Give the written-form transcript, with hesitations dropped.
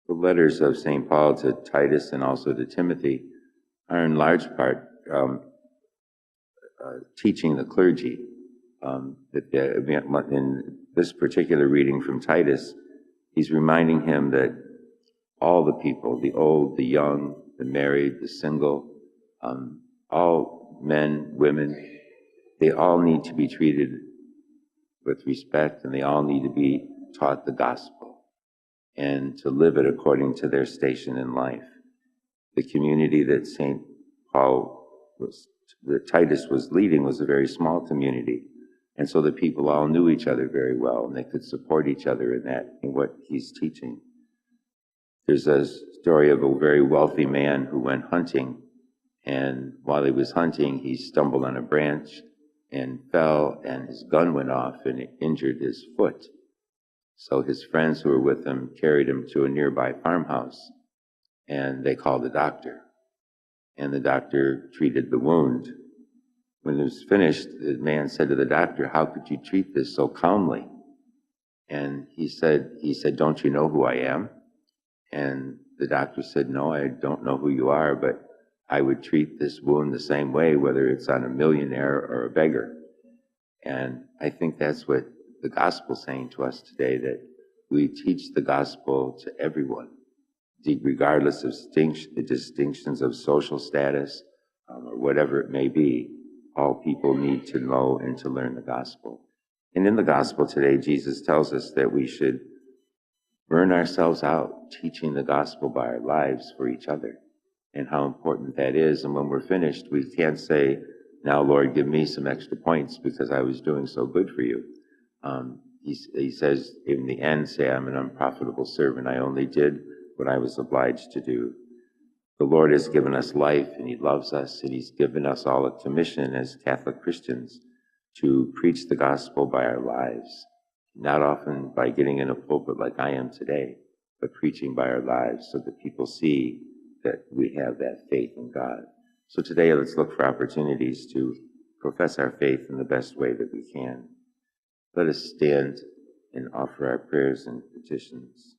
The letters of St. Paul to Titus and also to Timothy are in large part teaching the clergy. In this particular reading from Titus, he's reminding him that all the people, the old, the young, the married, the single, all men, women, they all need to be treated with respect, and they all need to be taught the gospel and to live it according to their station in life. The community that that Titus was leading was a very small community. And so the people all knew each other very well, and they could support each other in what he's teaching. There's a story of a very wealthy man who went hunting, and while he was hunting, he stumbled on a branch and fell, and his gun went off and it injured his foot. So his friends who were with him carried him to a nearby farmhouse, and they called the doctor. And the doctor treated the wound. When it was finished, the man said to the doctor, "How could you treat this so calmly?" And he said, "Don't you know who I am?" And the doctor said, "No, I don't know who you are, but I would treat this wound the same way, whether it's on a millionaire or a beggar." And I think that's what the gospel's saying to us today, that we teach the gospel to everyone, regardless of the distinctions of social status or whatever it may be. All people need to know and to learn the gospel. And in the gospel today, Jesus tells us that we should burn ourselves out teaching the gospel by our lives for each other, and how important that is. And when we're finished, we can't say, "Now, Lord, give me some extra points because I was doing so good for you." He says, in the end, say, "I'm an unprofitable servant. I only did what I was obliged to do." The Lord has given us life, and he loves us, and he's given us all a commission as Catholic Christians to preach the gospel by our lives, not often by getting in a pulpit like I am today, but preaching by our lives so that people see that we have that faith in God. So today, let's look for opportunities to profess our faith in the best way that we can. Let us stand and offer our prayers and petitions.